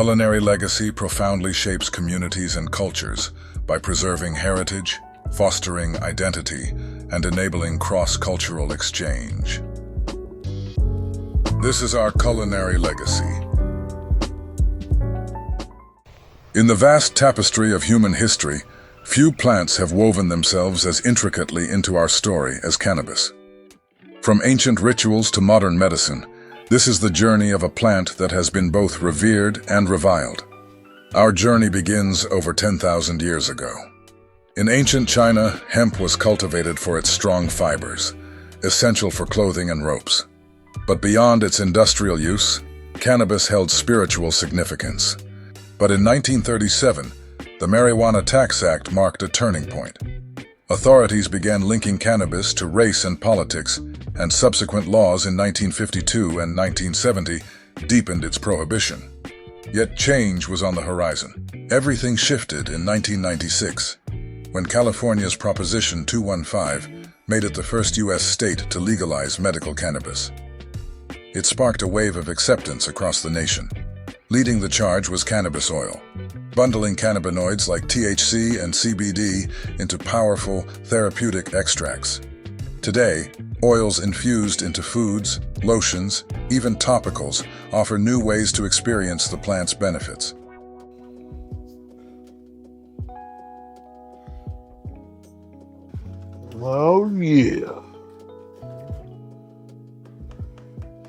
Culinary Legacy profoundly shapes communities and cultures by preserving heritage, fostering identity, and enabling cross-cultural exchange. This is our culinary legacy. In the vast tapestry of human history, few plants have woven themselves as intricately into our story as cannabis. From ancient rituals to modern medicine, this is the journey of a plant that has been both revered and reviled. Our journey begins over 10,000 years ago. In ancient China, hemp was cultivated for its strong fibers, essential for clothing and ropes. But beyond its industrial use, cannabis held spiritual significance. But in 1937, the Marijuana Tax Act marked a turning point. Authorities began linking cannabis to race and politics, and subsequent laws in 1952 and 1970 deepened its prohibition. Yet change was on the horizon. Everything shifted in 1996, when California's Proposition 215 made it the first U.S. state to legalize medical cannabis. It sparked a wave of acceptance across the nation. Leading the charge was cannabis oil, bundling cannabinoids like THC and CBD into powerful, therapeutic extracts. Today, oils infused into foods, lotions, even topicals offer new ways to experience the plant's benefits. Oh yeah.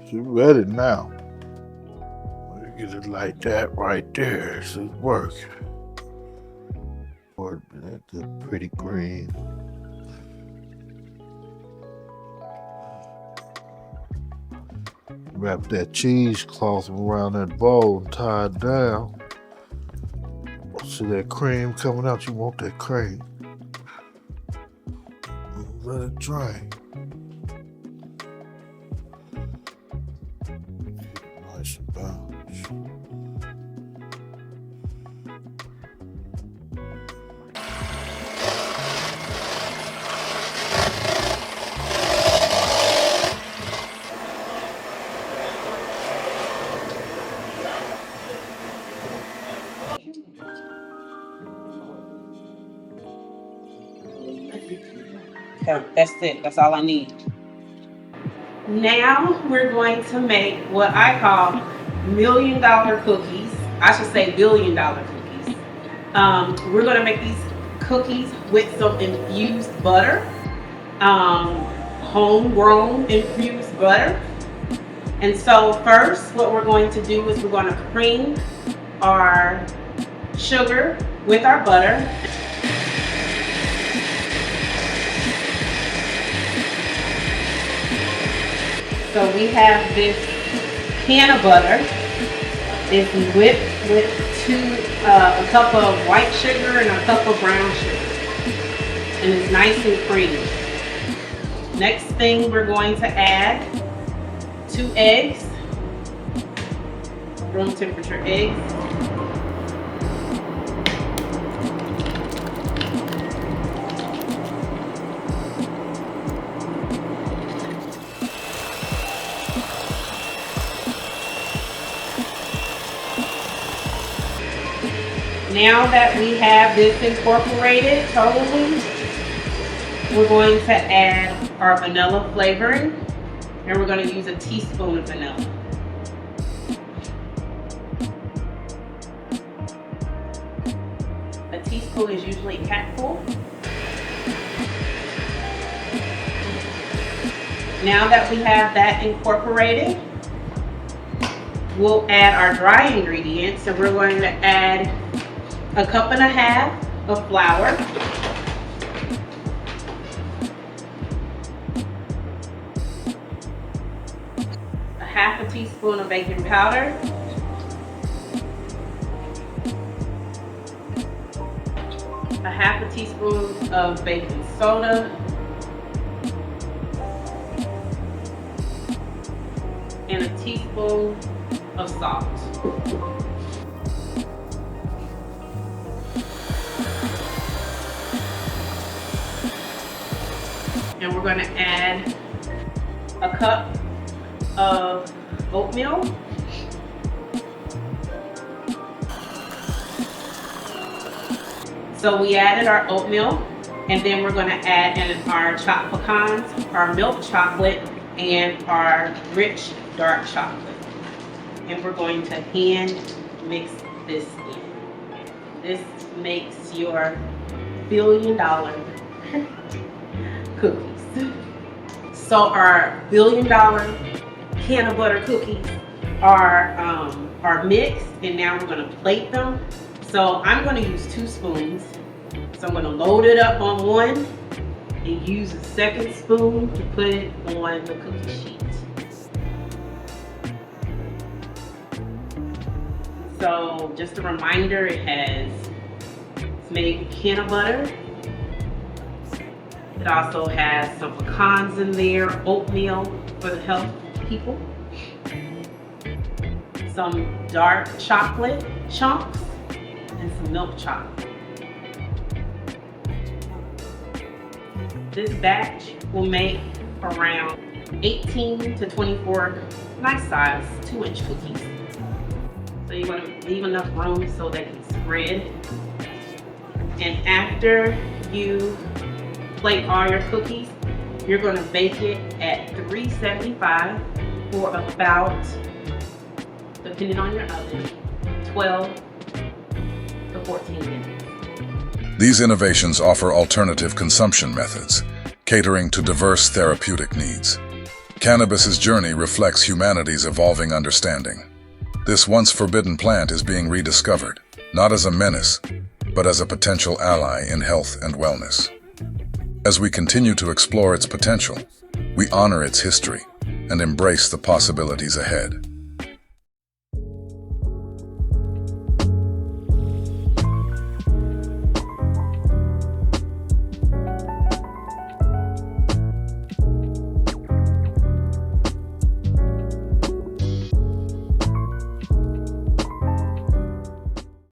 She's ready now. Get it like that right there. It's working. Or that's pretty green. Wrap that cheesecloth around that bowl and tie it down. See that cream coming out? You want that cream. Let it drain. Nice and balanced. Okay, that's it. That's all I need. Now we're going to make what I call $1 million cookies. I should say $1 billion cookies. We're going to make these cookies with some infused butter, homegrown infused butter. And so first, what we're going to do is we're going to cream our sugar with our butter. So we have this can of butter. It's whipped with a cup of white sugar and a cup of brown sugar. And it's nice and creamy. Next thing, we're going to add 2 eggs, room temperature eggs. Now that we have this incorporated totally, we're going to add our vanilla flavoring, and we're going to use a teaspoon of vanilla. A teaspoon is usually a capful. Now that we have that incorporated, we'll add our dry ingredients. So we're going to add 1.5 cups of flour, a 1/2 teaspoon of baking powder, a 1/2 teaspoon of baking soda, and a teaspoon of salt. And we're going to add a cup of oatmeal, So we added our oatmeal, and then we're gonna add in our chopped pecans, our milk chocolate, and our rich dark chocolate. And we're going to hand mix this in. This makes your billion-dollar cookies. So our billion-dollar canna butter cookies are mixed, and now we're gonna plate them. So I'm gonna use 2 spoons. So I'm gonna load it up on one and use a second spoon to put it on the cookie sheet. So just a reminder, it's made with canna butter. It also has some pecans in there, oatmeal for the health people, some dark chocolate chunks, and some milk chocolate. This batch will make around 18 to 24 nice size 2-inch cookies. So you want to leave enough room so they can spread. And after you plate all your cookies, you're going to bake it at 375 for about, depending on your oven, 12 to 14 minutes. These innovations offer alternative consumption methods, catering to diverse therapeutic needs. Cannabis's journey reflects humanity's evolving understanding. This once forbidden plant is being rediscovered, not as a menace, but as a potential ally in health and wellness. As we continue to explore its potential, we honor its history and embrace the possibilities ahead.